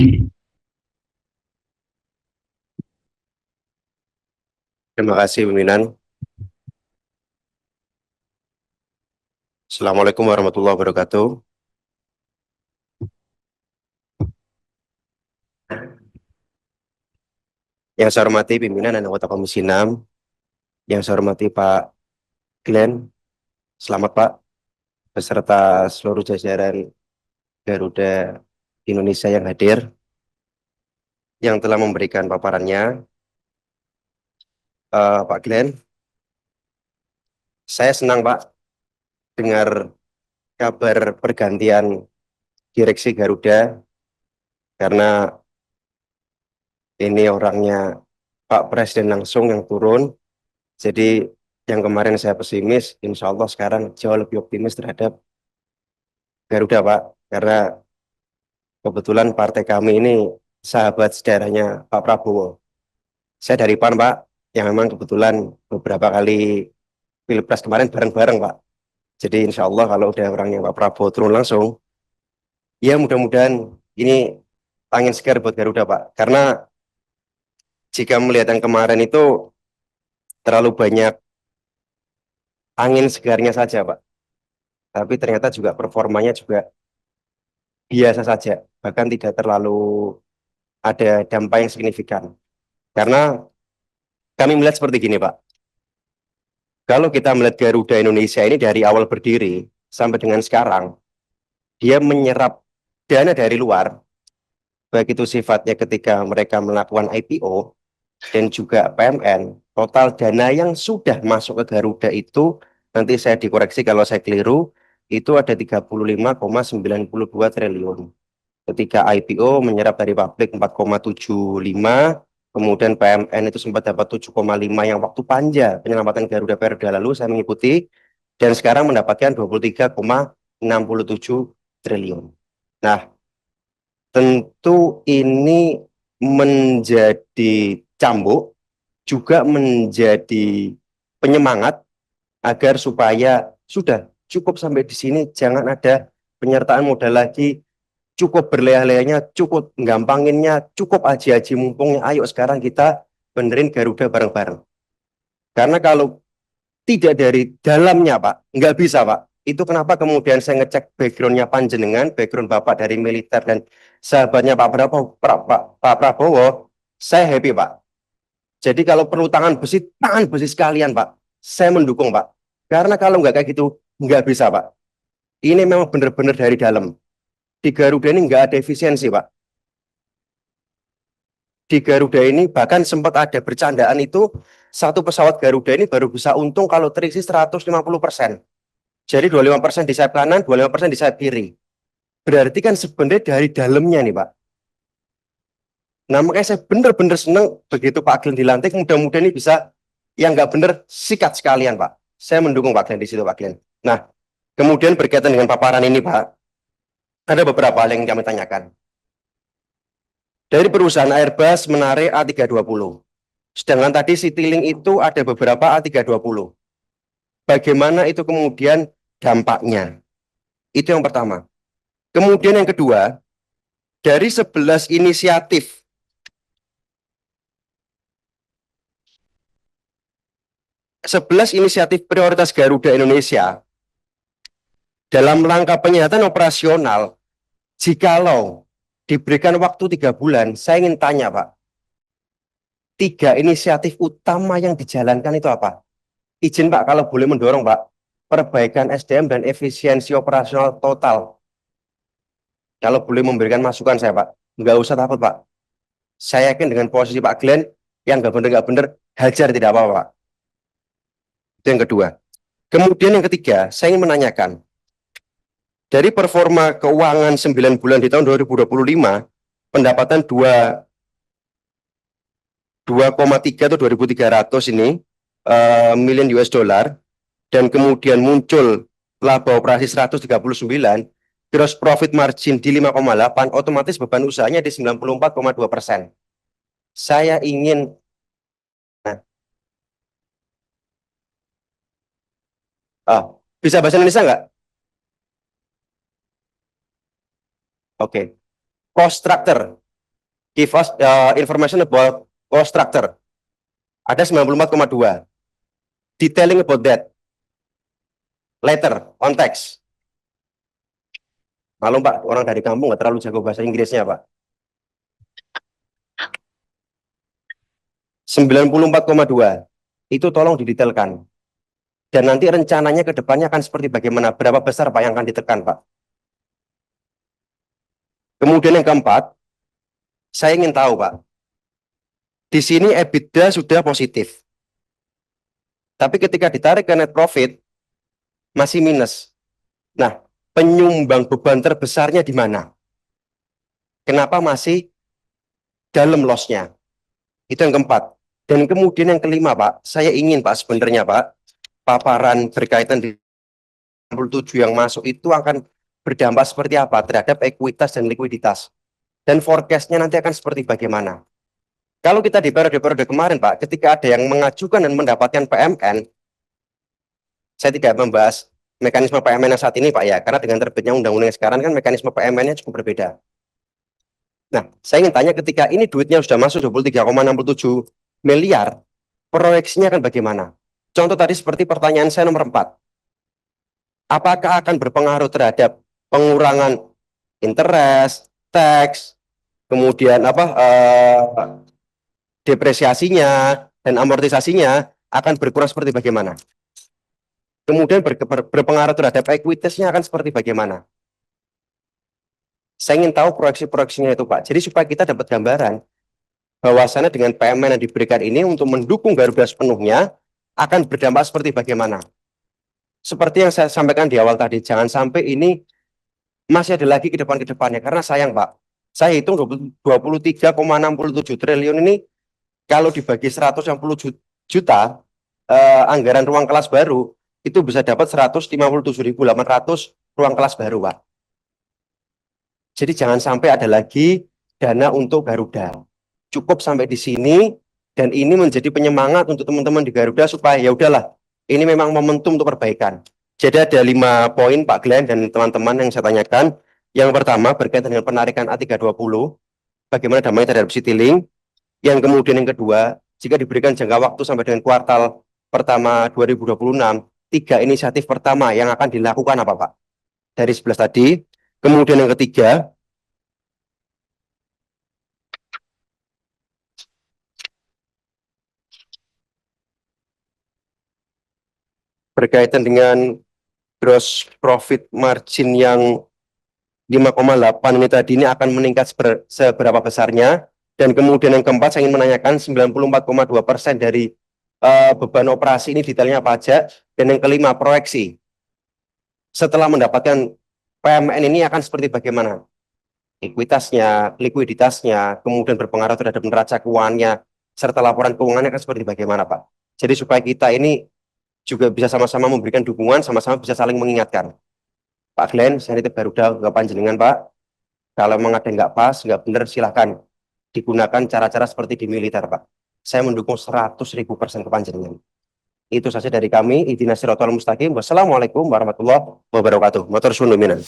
Terima kasih pimpinan. Assalamualaikum warahmatullahi wabarakatuh. Yang saya hormati pimpinan dan anggota Komisi 6, yang saya hormati Pak Glenn, selamat Pak, beserta seluruh jajaran Garuda Indonesia yang hadir, yang telah memberikan paparannya. Pak Glenn, saya senang Pak dengar kabar pergantian direksi Garuda, karena ini orangnya Pak Presiden langsung yang turun. Jadi yang kemarin saya pesimis, insya Allah sekarang jauh lebih optimis terhadap Garuda Pak, karena kebetulan partai kami ini sahabat sejarahnya Pak Prabowo. Saya dari PAN Pak, yang memang kebetulan beberapa kali Pilpres kemarin bareng-bareng Pak. Jadi insya Allah kalau udah orangnya Pak Prabowo turun langsung, ya mudah-mudahan ini angin segar buat Garuda Pak. Karena jika melihat yang kemarin itu terlalu banyak angin segarnya saja Pak. Tapi ternyata juga performanya juga biasa saja. Bahkan tidak terlalu ada dampak yang signifikan. Karena kami melihat seperti gini Pak. Kalau kita melihat Garuda Indonesia ini dari awal berdiri sampai dengan sekarang, dia menyerap dana dari luar, baik itu sifatnya ketika mereka melakukan IPO dan juga PMN. Total dana yang sudah masuk ke Garuda itu, nanti saya dikoreksi kalau saya keliru, itu ada 35,92 triliun. Ketika IPO menyerap dari publik 4,75, kemudian PMN itu sempat dapat 7,5 yang waktu panja penyelamatan Garuda periode lalu saya mengikuti, dan sekarang mendapatkan 23,67 triliun. Nah, tentu ini menjadi cambuk, juga menjadi penyemangat agar supaya sudah cukup sampai di sini, jangan ada penyertaan modal lagi, cukup berleha-lehanya, cukup gampanginnya, cukup aji-aji mumpungnya. Ayo sekarang kita benerin Garuda bareng-bareng. Karena kalau tidak dari dalamnya, Pak, nggak bisa, Pak. Itu kenapa kemudian saya ngecek backgroundnya panjenengan, background Bapak dari militer dan sahabatnya Pak Prabowo, saya happy, Pak. Jadi kalau perlu tangan besi sekalian, Pak. Saya mendukung, Pak. Karena kalau nggak kayak gitu, nggak bisa, Pak. Ini memang benar-benar dari dalam. Di Garuda ini nggak ada efisiensi, Pak. Di Garuda ini bahkan sempat ada bercandaan itu, satu pesawat Garuda ini baru bisa untung kalau terisi 150%. Jadi 25% di sayap kanan, 25% di sayap kiri. Berarti kan sebenarnya dari dalamnya nih Pak. Nah makanya saya benar-benar senang begitu Pak Glenn dilantik, mudah-mudahan ini bisa yang nggak benar sikat sekalian Pak. Saya mendukung Pak Glenn di situ Pak Glenn. Nah kemudian berkaitan dengan paparan ini Pak, ada beberapa hal yang kami tanyakan. Dari perusahaan Airbus menarik A320. Sedangkan tadi Citylink itu ada beberapa A320. Bagaimana itu kemudian dampaknya? Itu yang pertama. Kemudian yang kedua, dari 11 inisiatif prioritas Garuda Indonesia dalam rangka penyihatan operasional, jikalau diberikan waktu 3 bulan, saya ingin tanya Pak, 3 inisiatif utama yang dijalankan itu apa? Izin Pak, kalau boleh mendorong Pak, perbaikan SDM dan efisiensi operasional total. Kalau boleh memberikan masukan saya Pak, nggak usah takut Pak. Saya yakin dengan posisi Pak Glenn, yang nggak benar, hajar tidak apa-apa Pak. Itu yang kedua. Kemudian yang ketiga, saya ingin menanyakan, dari performa keuangan 9 bulan di tahun 2025, pendapatan 2,3 atau 2.300 ini million US dollar, dan kemudian muncul laba operasi 139, gross profit margin di 5,8, otomatis beban usahanya di 94,2%. Saya ingin, nah, bisa bahasa Indonesia nggak? Oke. Cost structure. give us information about cost structure. Ada 94,2. Detailing about that. Later, on text. Malu Pak, orang dari kampung nggak terlalu jago bahasa Inggrisnya Pak. 94,2. Itu tolong didetailkan. Dan nanti rencananya ke depannya akan seperti bagaimana? Berapa besar Pak yang akan ditekan Pak? Kemudian yang keempat, saya ingin tahu Pak. Di sini EBITDA sudah positif. Tapi ketika ditarik ke net profit, masih minus. Nah, penyumbang beban terbesarnya di mana? Kenapa masih dalam loss-nya? Itu yang keempat. Dan kemudian yang kelima, Pak, saya ingin, Pak, sebenarnya, Pak, paparan berkaitan di 67 yang masuk itu akan berdampak seperti apa terhadap ekuitas dan likuiditas. Dan forecast-nya nanti akan seperti bagaimana. Kalau kita di periode-periode kemarin, Pak, ketika ada yang mengajukan dan mendapatkan PMN, saya tidak membahas mekanisme PMN yang saat ini, Pak, ya, karena dengan terbitnya undang-undang sekarang kan mekanisme PMN-nya cukup berbeda. Nah, saya ingin tanya ketika ini duitnya sudah masuk 23,67 miliar, proyeksinya akan bagaimana? Contoh tadi seperti pertanyaan saya nomor 4. Apakah akan berpengaruh terhadap pengurangan interest, tax, kemudian depresiasinya dan amortisasinya akan berkurang seperti bagaimana? Kemudian berpengaruh terhadap ekuitasnya akan seperti bagaimana? Saya ingin tahu proyeksi-proyeksinya itu Pak. Jadi supaya kita dapat gambaran bahwasannya dengan PMN yang diberikan ini untuk mendukung Garuda sepenuhnya akan berdampak seperti bagaimana. Seperti yang saya sampaikan di awal tadi, jangan sampai ini masih ada lagi ke depannya. Karena sayang Pak, saya hitung 23,67 triliun ini kalau dibagi 160 juta anggaran ruang kelas baru, itu bisa dapat 157.800 ruang kelas baru Pak. Jadi jangan sampai ada lagi dana untuk Garuda. Cukup sampai di sini, dan ini menjadi penyemangat untuk teman-teman di Garuda supaya ya udahlah, ini memang momentum untuk perbaikan. Jadi ada 5 poin Pak Glenn dan teman-teman yang saya tanyakan. Yang pertama berkaitan dengan penarikan A320, bagaimana dampaknya terhadap Citylink. Yang kemudian yang kedua, jika diberikan jangka waktu sampai dengan kuartal pertama 2026, 3 inisiatif pertama yang akan dilakukan apa Pak? Dari 11 tadi. Kemudian yang ketiga, berkaitan dengan gross profit margin yang 5,8 ini tadi ini akan meningkat seberapa besarnya. Dan kemudian yang keempat, saya ingin menanyakan 94,2% dari beban operasi ini detailnya apa aja. Dan yang kelima, proyeksi setelah mendapatkan PMN ini akan seperti bagaimana? Ekuitasnya, likuiditasnya, kemudian berpengaruh terhadap neraca keuangannya, serta laporan keuangannya akan seperti bagaimana Pak? Jadi supaya kita ini juga bisa sama-sama memberikan dukungan, sama-sama bisa saling mengingatkan. Pak Glenn, saya nitip Garuda ke panjenengan Pak. Kalau memang ada nggak pas, nggak benar, silahkan digunakan cara-cara seperti di militer Pak. Saya mendukung 100.000% ke panjenengan. Itu saja dari kami. Ihdinas siratal mustaqim. Wassalamualaikum warahmatullahi wabarakatuh. Matur suwun dominan.